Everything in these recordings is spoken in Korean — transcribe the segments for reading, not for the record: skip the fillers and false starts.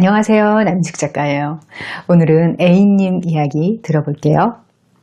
안녕하세요. 남식 작가예요. 오늘은 A님 이야기 들어볼게요.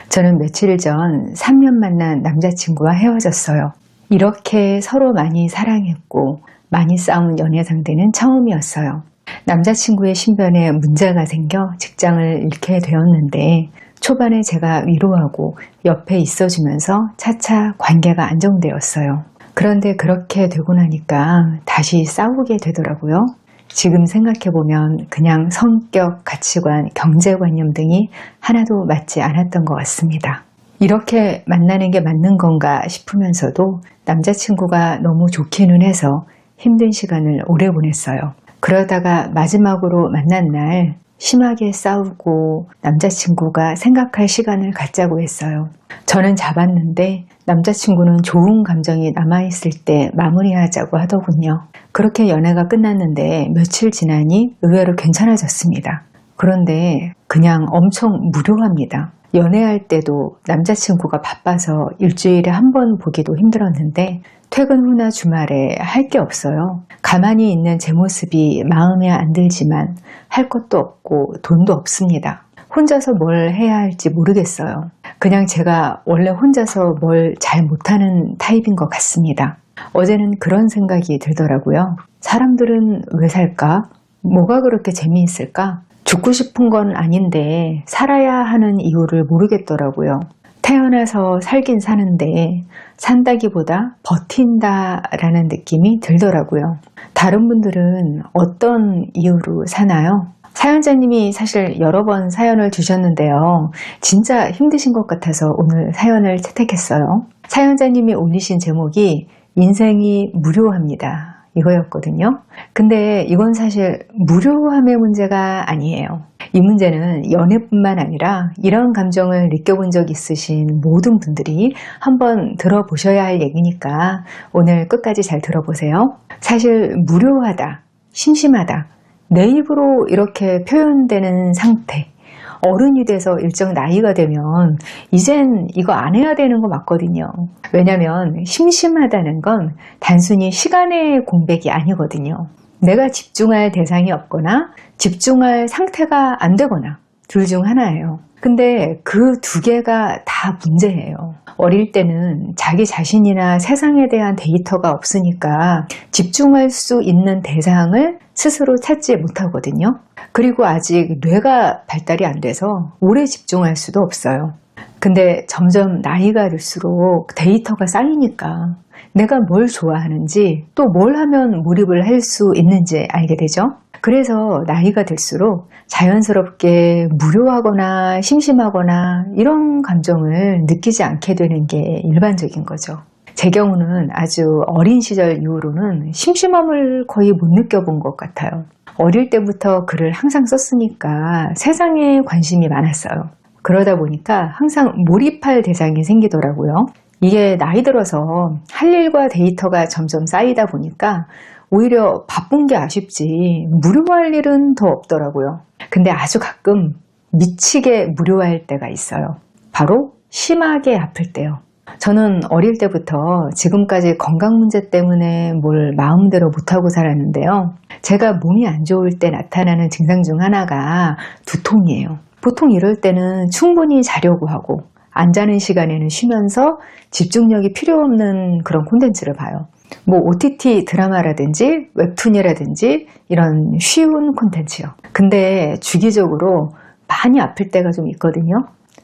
저는 며칠 전 3년 만난 남자친구와 헤어졌어요. 이렇게 서로 많이 사랑했고 많이 싸운 연애 상대는 처음이었어요. 남자친구의 신변에 문제가 생겨 직장을 잃게 되었는데 초반에 제가 위로하고 옆에 있어주면서 차차 관계가 안정되었어요. 그런데 그렇게 되고 나니까 다시 싸우게 되더라고요. 지금 생각해보면 그냥 성격, 가치관, 경제관념 등이 하나도 맞지 않았던 것 같습니다. 이렇게 만나는 게 맞는 건가 싶으면서도 남자친구가 너무 좋기는 해서 힘든 시간을 오래 보냈어요. 그러다가 마지막으로 만난 날 심하게 싸우고 남자친구가 생각할 시간을 갖자고 했어요. 저는 잡았는데 남자친구는 좋은 감정이 남아있을 때 마무리하자고 하더군요. 그렇게 연애가 끝났는데 며칠 지나니 의외로 괜찮아졌습니다. 그런데 그냥 엄청 무료합니다. 연애할 때도 남자친구가 바빠서 일주일에 한 번 보기도 힘들었는데 퇴근 후나 주말에 할 게 없어요. 가만히 있는 제 모습이 마음에 안 들지만 할 것도 없고 돈도 없습니다. 혼자서 뭘 해야 할지 모르겠어요. 그냥 제가 원래 혼자서 뭘 잘 못하는 타입인 것 같습니다. 어제는 그런 생각이 들더라고요. 사람들은 왜 살까? 뭐가 그렇게 재미있을까? 죽고 싶은 건 아닌데 살아야 하는 이유를 모르겠더라고요. 태어나서 살긴 사는데 산다기보다 버틴다라는 느낌이 들더라고요. 다른 분들은 어떤 이유로 사나요? 사연자님이 사실 여러 번 사연을 주셨는데요. 진짜 힘드신 것 같아서 오늘 사연을 채택했어요. 사연자님이 올리신 제목이 인생이 무료합니다. 이거였거든요. 근데 이건 사실 무료함의 문제가 아니에요. 이 문제는 연애뿐만 아니라 이런 감정을 느껴본 적 있으신 모든 분들이 한번 들어보셔야 할 얘기니까 오늘 끝까지 잘 들어보세요. 사실 무료하다, 심심하다, 내 입으로 이렇게 표현되는 상태, 어른이 돼서 일정 나이가 되면 이젠 이거 안 해야 되는 거 맞거든요. 왜냐면 심심하다는 건 단순히 시간의 공백이 아니거든요. 내가 집중할 대상이 없거나 집중할 상태가 안 되거나 둘 중 하나예요. 근데 그 두 개가 다 문제예요. 어릴 때는 자기 자신이나 세상에 대한 데이터가 없으니까 집중할 수 있는 대상을 스스로 찾지 못하거든요. 그리고 아직 뇌가 발달이 안 돼서 오래 집중할 수도 없어요. 근데 점점 나이가 들수록 데이터가 쌓이니까 내가 뭘 좋아하는지 또 뭘 하면 몰입을 할 수 있는지 알게 되죠. 그래서 나이가 들수록 자연스럽게 무료하거나 심심하거나 이런 감정을 느끼지 않게 되는 게 일반적인 거죠. 제 경우는 아주 어린 시절 이후로는 심심함을 거의 못 느껴본 것 같아요. 어릴 때부터 글을 항상 썼으니까 세상에 관심이 많았어요. 그러다 보니까 항상 몰입할 대상이 생기더라고요. 이게 나이 들어서 할 일과 데이터가 점점 쌓이다 보니까 오히려 바쁜 게 아쉽지 무료할 일은 더 없더라고요. 근데 아주 가끔 미치게 무료할 때가 있어요. 바로 심하게 아플 때요. 저는 어릴 때부터 지금까지 건강 문제 때문에 뭘 마음대로 못하고 살았는데요. 제가 몸이 안 좋을 때 나타나는 증상 중 하나가 두통이에요. 보통 이럴 때는 충분히 자려고 하고 안 자는 시간에는 쉬면서 집중력이 필요 없는 그런 콘텐츠를 봐요. 뭐 OTT 드라마라든지 웹툰이라든지 이런 쉬운 콘텐츠요. 근데 주기적으로 많이 아플 때가 좀 있거든요.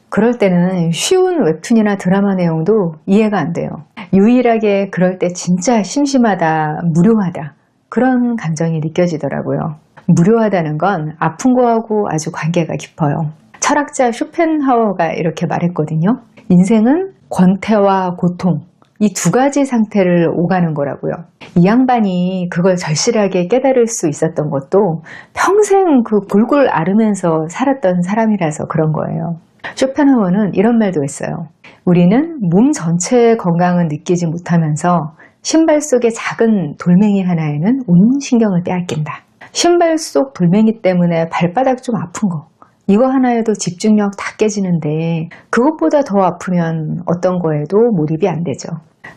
그럴 때는 쉬운 웹툰이나 드라마 내용도 이해가 안 돼요. 유일하게 그럴 때 진짜 심심하다, 무료하다 그런 감정이 느껴지더라고요. 무료하다는 건 아픈 거하고 아주 관계가 깊어요. 철학자 쇼펜하우어가 이렇게 말했거든요. 인생은 권태와 고통 이 두 가지 상태를 오가는 거라고요. 이 양반이 그걸 절실하게 깨달을 수 있었던 것도 평생 그 골골 앓으면서 살았던 사람이라서 그런 거예요. 쇼펜하우어는 이런 말도 했어요. 우리는 몸 전체의 건강은 느끼지 못하면서 신발 속의 작은 돌멩이 하나에는 온 신경을 빼앗긴다. 신발 속 돌멩이 때문에 발바닥 좀 아픈 거 이거 하나에도 집중력 다 깨지는데 그것보다 더 아프면 어떤 거에도 몰입이 안 되죠.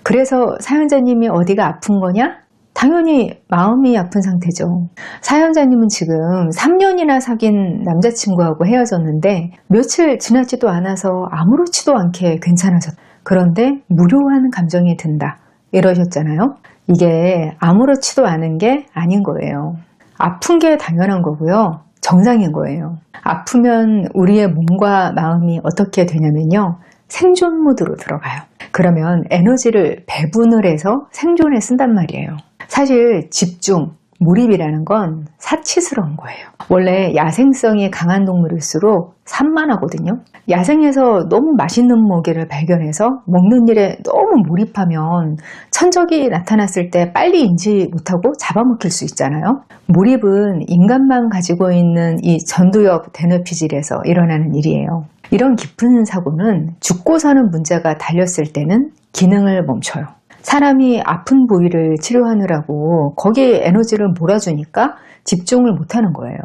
그래서 사연자님이 어디가 아픈 거냐? 당연히 마음이 아픈 상태죠. 사연자님은 지금 3년이나 사귄 남자친구하고 헤어졌는데 며칠 지나지도 않아서 아무렇지도 않게 괜찮아졌다. 그런데 무료한 감정이 든다. 이러셨잖아요. 이게 아무렇지도 않은 게 아닌 거예요. 아픈 게 당연한 거고요. 정상인 거예요. 아프면 우리의 몸과 마음이 어떻게 되냐면요. 생존 모드로 들어가요. 그러면 에너지를 배분을 해서 생존에 쓴단 말이에요. 사실 집중, 몰입이라는 건 사치스러운 거예요. 원래 야생성이 강한 동물일수록 산만하거든요. 야생에서 너무 맛있는 먹이를 발견해서 먹는 일에 너무 몰입하면 천적이 나타났을 때 빨리 인지 못하고 잡아먹힐 수 있잖아요. 몰입은 인간만 가지고 있는 이 전두엽 대뇌피질에서 일어나는 일이에요. 이런 깊은 사고는 죽고 사는 문제가 달렸을 때는 기능을 멈춰요. 사람이 아픈 부위를 치료하느라고 거기에 에너지를 몰아주니까 집중을 못하는 거예요.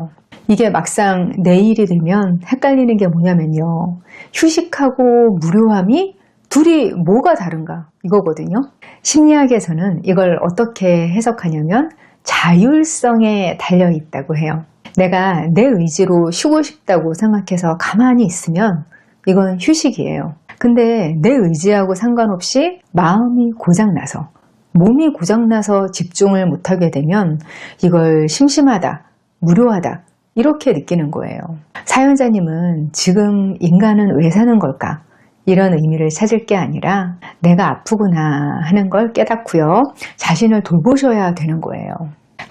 이게 막상 내일이 되면 헷갈리는 게 뭐냐면요. 휴식하고 무료함이 둘이 뭐가 다른가 이거거든요. 심리학에서는 이걸 어떻게 해석하냐면 자율성에 달려있다고 해요. 내가 내 의지로 쉬고 싶다고 생각해서 가만히 있으면 이건 휴식이에요. 근데 내 의지하고 상관없이 마음이 고장나서 몸이 고장나서 집중을 못하게 되면 이걸 심심하다, 무료하다 이렇게 느끼는 거예요. 사연자님은 지금 인간은 왜 사는 걸까? 이런 의미를 찾을 게 아니라 내가 아프구나 하는 걸 깨닫고요. 자신을 돌보셔야 되는 거예요.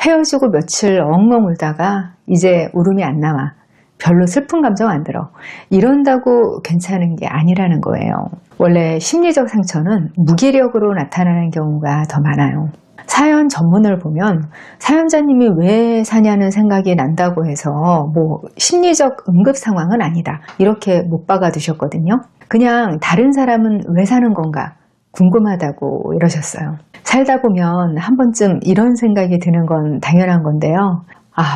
헤어지고 며칠 엉엉 울다가 이제 울음이 안 나와. 별로 슬픈 감정 안 들어. 이런다고 괜찮은 게 아니라는 거예요. 원래 심리적 상처는 무기력으로 나타나는 경우가 더 많아요. 사연 전문을 보면 사연자님이 왜 사냐는 생각이 난다고 해서 뭐 심리적 응급 상황은 아니다. 이렇게 못 박아두셨거든요. 그냥 다른 사람은 왜 사는 건가 궁금하다고 이러셨어요. 살다 보면 한 번쯤 이런 생각이 드는 건 당연한 건데요.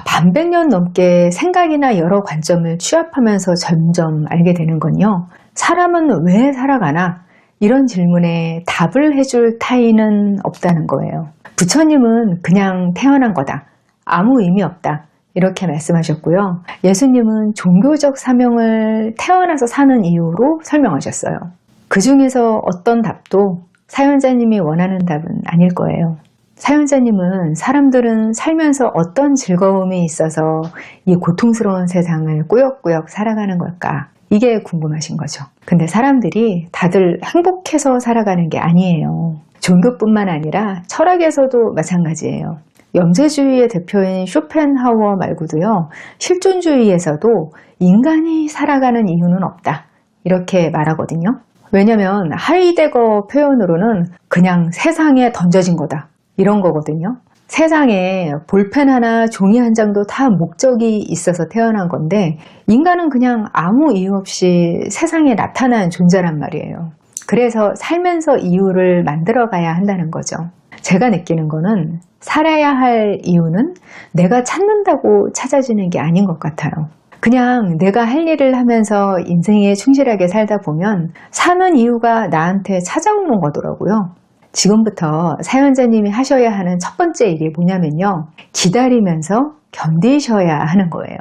반백년 넘게 생각이나 여러 관점을 취합하면서 점점 알게 되는 건요. 사람은 왜 살아가나? 이런 질문에 답을 해줄 타인은 없다는 거예요. 부처님은 그냥 태어난 거다. 아무 의미 없다. 이렇게 말씀하셨고요. 예수님은 종교적 사명을 태어나서 사는 이유로 설명하셨어요. 그 중에서 어떤 답도 사연자님이 원하는 답은 아닐 거예요. 사연자님은 사람들은 살면서 어떤 즐거움이 있어서 이 고통스러운 세상을 꾸역꾸역 살아가는 걸까? 이게 궁금하신 거죠. 근데 사람들이 다들 행복해서 살아가는 게 아니에요. 종교뿐만 아니라 철학에서도 마찬가지예요. 염세주의의 대표인 쇼펜하우어 말고도요. 실존주의에서도 인간이 살아가는 이유는 없다. 이렇게 말하거든요. 왜냐면 하이데거 표현으로는 그냥 세상에 던져진 거다. 이런 거거든요. 세상에 볼펜 하나 종이 한 장도 다 목적이 있어서 태어난 건데 인간은 그냥 아무 이유 없이 세상에 나타난 존재란 말이에요. 그래서 살면서 이유를 만들어 가야 한다는 거죠. 제가 느끼는 거는 살아야 할 이유는 내가 찾는다고 찾아지는 게 아닌 것 같아요. 그냥 내가 할 일을 하면서 인생에 충실하게 살다 보면 사는 이유가 나한테 찾아오는 거더라고요. 지금부터 사연자님이 하셔야 하는 첫 번째 일이 뭐냐면요. 기다리면서 견디셔야 하는 거예요.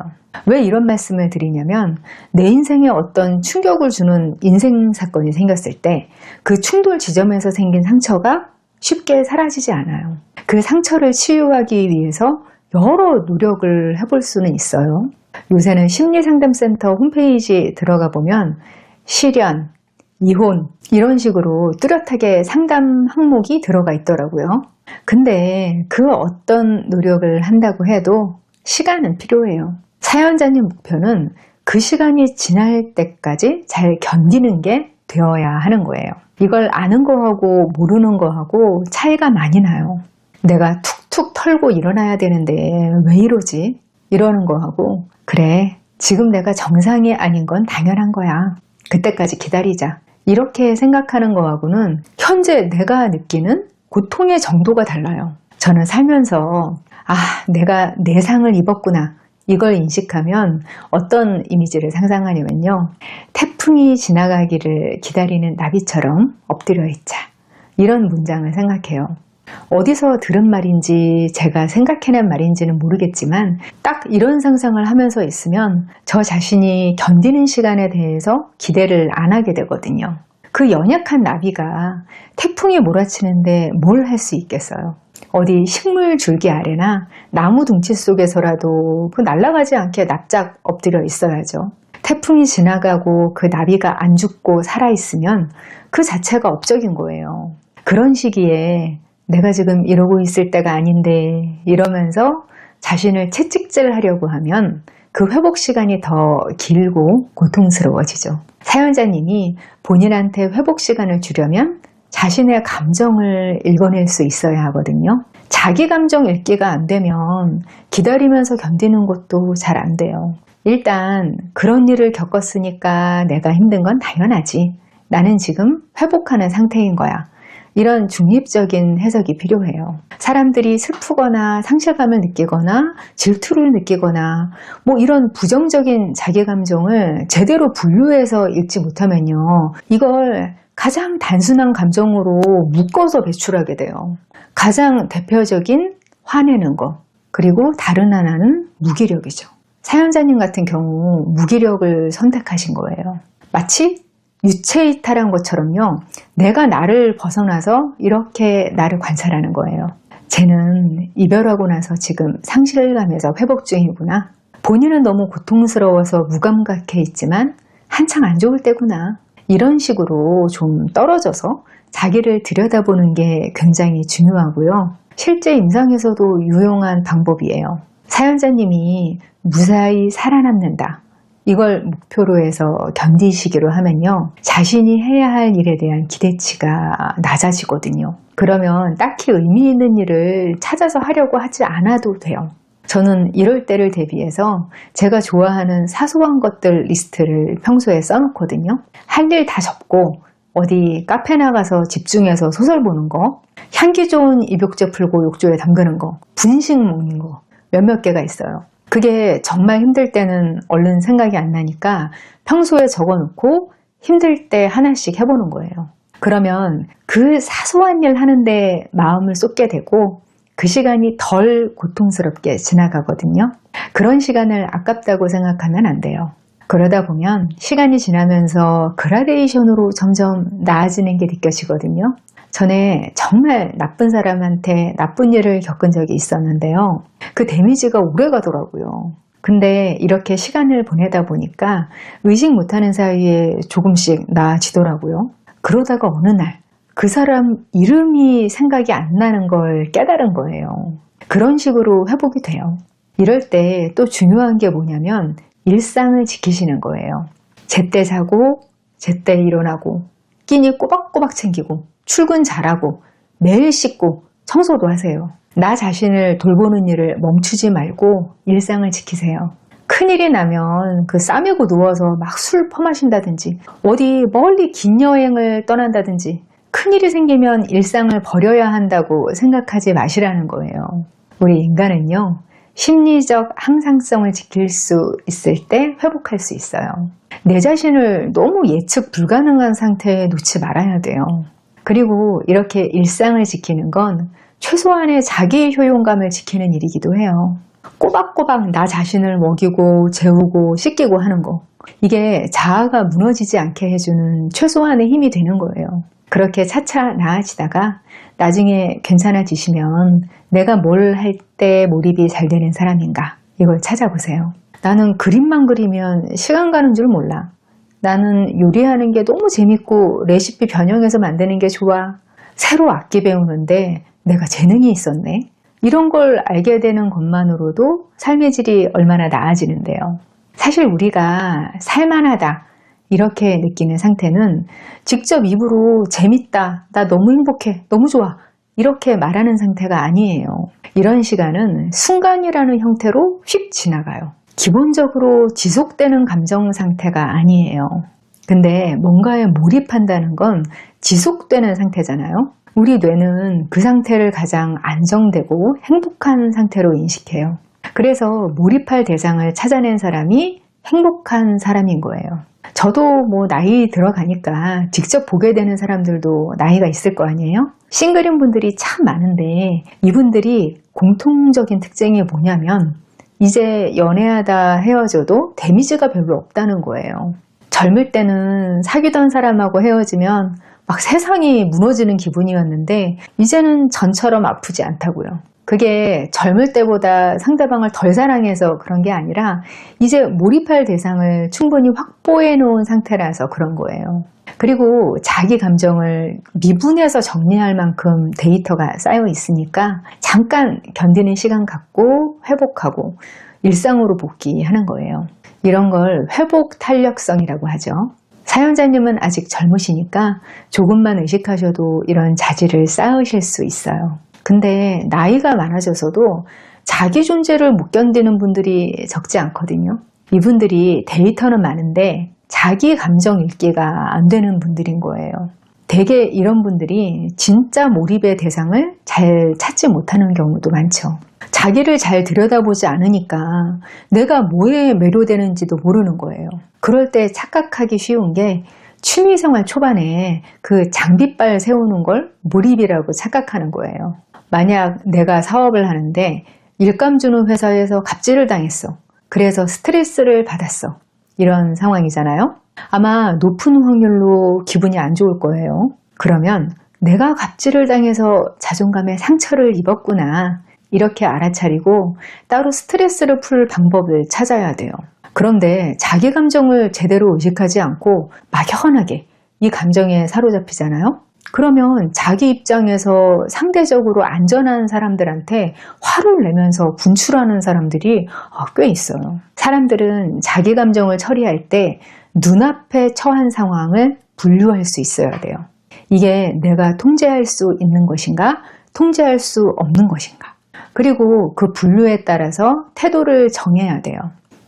왜 이런 말씀을 드리냐면 내 인생에 어떤 충격을 주는 인생 사건이 생겼을 때 그 충돌 지점에서 생긴 상처가 쉽게 사라지지 않아요. 그 상처를 치유하기 위해서 여러 노력을 해볼 수는 있어요. 요새는 심리상담센터 홈페이지 들어가 보면 실연, 이혼 이런 식으로 뚜렷하게 상담 항목이 들어가 있더라고요. 근데 그 어떤 노력을 한다고 해도 시간은 필요해요. 사연자님 목표는 그 시간이 지날 때까지 잘 견디는 게 되어야 하는 거예요. 이걸 아는 거하고 모르는 거하고 차이가 많이 나요. 내가 툭툭 털고 일어나야 되는데 왜 이러지? 이러는 거하고 그래 지금 내가 정상이 아닌 건 당연한 거야. 그때까지 기다리자. 이렇게 생각하는 거하고는 현재 내가 느끼는 고통의 정도가 달라요. 저는 살면서 내가 내상을 입었구나. 이걸 인식하면 어떤 이미지를 상상하냐면요. 태풍이 지나가기를 기다리는 나비처럼 엎드려 있자. 이런 문장을 생각해요. 어디서 들은 말인지 제가 생각해낸 말인지는 모르겠지만 딱 이런 상상을 하면서 있으면 저 자신이 견디는 시간에 대해서 기대를 안 하게 되거든요. 그 연약한 나비가 태풍이 몰아치는데 뭘 할 수 있겠어요. 어디 식물 줄기 아래나 나무 둥치 속에서라도 그 날아가지 않게 납작 엎드려 있어야죠. 태풍이 지나가고 그 나비가 안 죽고 살아있으면 그 자체가 업적인 거예요. 그런 시기에 내가 지금 이러고 있을 때가 아닌데 이러면서 자신을 채찍질하려고 하면 그 회복 시간이 더 길고 고통스러워지죠. 사연자님이 본인한테 회복 시간을 주려면 자신의 감정을 읽어낼 수 있어야 하거든요. 자기 감정 읽기가 안 되면 기다리면서 견디는 것도 잘 안 돼요. 일단 그런 일을 겪었으니까 내가 힘든 건 당연하지. 나는 지금 회복하는 상태인 거야. 이런 중립적인 해석이 필요해요. 사람들이 슬프거나 상실감을 느끼거나 질투를 느끼거나 뭐 이런 부정적인 자기 감정을 제대로 분류해서 읽지 못하면요. 이걸 가장 단순한 감정으로 묶어서 배출하게 돼요. 가장 대표적인 화내는 거, 그리고 다른 하나는 무기력이죠. 사연자님 같은 경우 무기력을 선택하신 거예요. 마치 유체이탈한 것처럼요. 내가 나를 벗어나서 이렇게 나를 관찰하는 거예요. 쟤는 이별하고 나서 지금 상실감에서 회복 중이구나. 본인은 너무 고통스러워서 무감각해 있지만 한창 안 좋을 때구나. 이런 식으로 좀 떨어져서 자기를 들여다보는 게 굉장히 중요하고요. 실제 임상에서도 유용한 방법이에요. 사연자님이 무사히 살아남는다. 이걸 목표로 해서 견디시기로 하면요. 자신이 해야 할 일에 대한 기대치가 낮아지거든요. 그러면 딱히 의미 있는 일을 찾아서 하려고 하지 않아도 돼요. 저는 이럴 때를 대비해서 제가 좋아하는 사소한 것들 리스트를 평소에 써놓거든요. 할 일 다 접고 어디 카페 나가서 집중해서 소설 보는 거, 향기 좋은 입욕제 풀고 욕조에 담그는 거, 분식 먹는 거 몇몇 개가 있어요. 그게 정말 힘들 때는 얼른 생각이 안 나니까 평소에 적어놓고 힘들 때 하나씩 해보는 거예요. 그러면 그 사소한 일 하는데 마음을 쏟게 되고 그 시간이 덜 고통스럽게 지나가거든요. 그런 시간을 아깝다고 생각하면 안 돼요. 그러다 보면 시간이 지나면서 그라데이션으로 점점 나아지는 게 느껴지거든요. 전에 정말 나쁜 사람한테 나쁜 일을 겪은 적이 있었는데요. 그 데미지가 오래 가더라고요. 근데 이렇게 시간을 보내다 보니까 의식 못하는 사이에 조금씩 나아지더라고요. 그러다가 어느 날 그 사람 이름이 생각이 안 나는 걸 깨달은 거예요. 그런 식으로 회복이 돼요. 이럴 때 또 중요한 게 뭐냐면 일상을 지키시는 거예요. 제때 자고 제때 일어나고 끼니 꼬박꼬박 챙기고 출근 잘하고 매일 씻고 청소도 하세요. 나 자신을 돌보는 일을 멈추지 말고 일상을 지키세요. 큰일이 나면 그 싸매고 누워서 막 술 퍼마신다든지 어디 멀리 긴 여행을 떠난다든지 큰일이 생기면 일상을 버려야 한다고 생각하지 마시라는 거예요. 우리 인간은요. 심리적 항상성을 지킬 수 있을 때 회복할 수 있어요. 내 자신을 너무 예측 불가능한 상태에 놓지 말아야 돼요. 그리고 이렇게 일상을 지키는 건 최소한의 자기 효용감을 지키는 일이기도 해요. 꼬박꼬박 나 자신을 먹이고 재우고 씻기고 하는 거. 이게 자아가 무너지지 않게 해주는 최소한의 힘이 되는 거예요. 그렇게 차차 나아지다가 나중에 괜찮아지시면 내가 뭘 할 때 몰입이 잘 되는 사람인가 이걸 찾아보세요. 나는 그림만 그리면 시간 가는 줄 몰라. 나는 요리하는 게 너무 재밌고 레시피 변형해서 만드는 게 좋아. 새로 악기 배우는데 내가 재능이 있었네. 이런 걸 알게 되는 것만으로도 삶의 질이 얼마나 나아지는데요. 사실 우리가 살만하다 이렇게 느끼는 상태는 직접 입으로 재밌다, 나 너무 행복해, 너무 좋아 이렇게 말하는 상태가 아니에요. 이런 시간은 순간이라는 형태로 휙 지나가요. 기본적으로 지속되는 감정 상태가 아니에요. 근데 뭔가에 몰입한다는 건 지속되는 상태잖아요. 우리 뇌는 그 상태를 가장 안정되고 행복한 상태로 인식해요. 그래서 몰입할 대상을 찾아낸 사람이 행복한 사람인 거예요. 저도 뭐 나이 들어가니까 직접 보게 되는 사람들도 나이가 있을 거 아니에요? 싱글인 분들이 참 많은데 이분들이 공통적인 특징이 뭐냐면 이제 연애하다 헤어져도 데미지가 별로 없다는 거예요. 젊을 때는 사귀던 사람하고 헤어지면 막 세상이 무너지는 기분이었는데 이제는 전처럼 아프지 않다고요. 그게 젊을 때보다 상대방을 덜 사랑해서 그런 게 아니라 이제 몰입할 대상을 충분히 확보해 놓은 상태라서 그런 거예요. 그리고 자기 감정을 미분해서 정리할 만큼 데이터가 쌓여 있으니까 잠깐 견디는 시간 갖고 회복하고 일상으로 복귀하는 거예요. 이런 걸 회복 탄력성이라고 하죠. 사연자님은 아직 젊으시니까 조금만 의식하셔도 이런 자질을 쌓으실 수 있어요. 근데 나이가 많아져서도 자기 존재를 못 견디는 분들이 적지 않거든요. 이분들이 데이터는 많은데 자기 감정 읽기가 안 되는 분들인 거예요. 대개 이런 분들이 진짜 몰입의 대상을 잘 찾지 못하는 경우도 많죠. 자기를 잘 들여다보지 않으니까 내가 뭐에 매료되는지도 모르는 거예요. 그럴 때 착각하기 쉬운 게 취미생활 초반에 그 장비빨 세우는 걸 몰입이라고 착각하는 거예요. 만약 내가 사업을 하는데 일감 주는 회사에서 갑질을 당했어. 그래서 스트레스를 받았어. 이런 상황이잖아요. 아마 높은 확률로 기분이 안 좋을 거예요. 그러면 내가 갑질을 당해서 자존감에 상처를 입었구나. 이렇게 알아차리고 따로 스트레스를 풀 방법을 찾아야 돼요. 그런데 자기 감정을 제대로 의식하지 않고 막연하게 이 감정에 사로잡히잖아요. 그러면 자기 입장에서 상대적으로 안전한 사람들한테 화를 내면서 분출하는 사람들이 꽤 있어요. 사람들은 자기 감정을 처리할 때 눈앞에 처한 상황을 분류할 수 있어야 돼요. 이게 내가 통제할 수 있는 것인가, 통제할 수 없는 것인가. 그리고 그 분류에 따라서 태도를 정해야 돼요.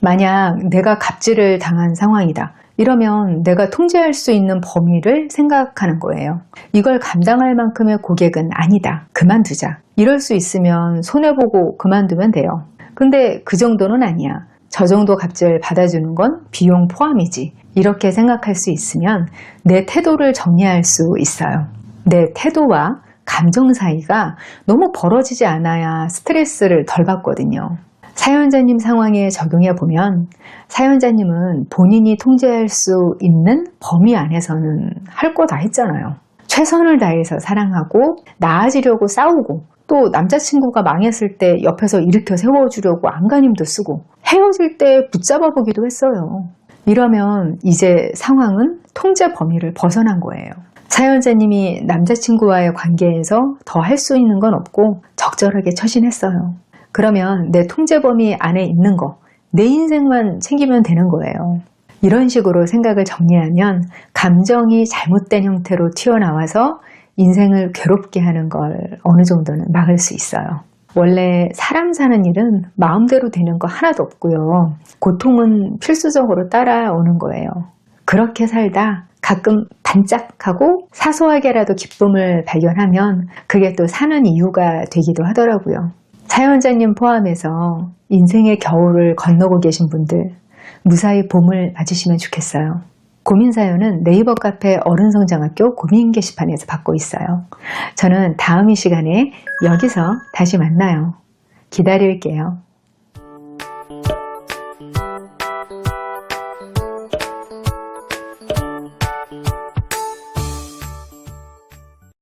만약 내가 갑질을 당한 상황이다. 이러면 내가 통제할 수 있는 범위를 생각하는 거예요. 이걸 감당할 만큼의 고객은 아니다. 그만두자. 이럴 수 있으면 손해보고 그만두면 돼요. 근데 그 정도는 아니야. 저 정도 갑질 받아주는 건 비용 포함이지. 이렇게 생각할 수 있으면 내 태도를 정리할 수 있어요. 내 태도와 감정 사이가 너무 벌어지지 않아야 스트레스를 덜 받거든요. 사연자님 상황에 적용해 보면 사연자님은 본인이 통제할 수 있는 범위 안에서는 할 거 다 했잖아요. 최선을 다해서 사랑하고 나아지려고 싸우고 또 남자친구가 망했을 때 옆에서 일으켜 세워주려고 안간힘도 쓰고 헤어질 때 붙잡아 보기도 했어요. 이러면 이제 상황은 통제 범위를 벗어난 거예요. 사연자님이 남자친구와의 관계에서 더 할 수 있는 건 없고 적절하게 처신했어요. 그러면 내 통제 범위 안에 있는 거, 내 인생만 챙기면 되는 거예요. 이런 식으로 생각을 정리하면 감정이 잘못된 형태로 튀어나와서 인생을 괴롭게 하는 걸 어느 정도는 막을 수 있어요. 원래 사람 사는 일은 마음대로 되는 거 하나도 없고요. 고통은 필수적으로 따라오는 거예요. 그렇게 살다 가끔 반짝하고 사소하게라도 기쁨을 발견하면 그게 또 사는 이유가 되기도 하더라고요. 사연자님 포함해서 인생의 겨울을 건너고 계신 분들 무사히 봄을 맞으시면 좋겠어요. 고민사연은 네이버 카페 어른성장학교 고민 게시판에서 받고 있어요. 저는 다음 이 시간에 여기서 다시 만나요. 기다릴게요.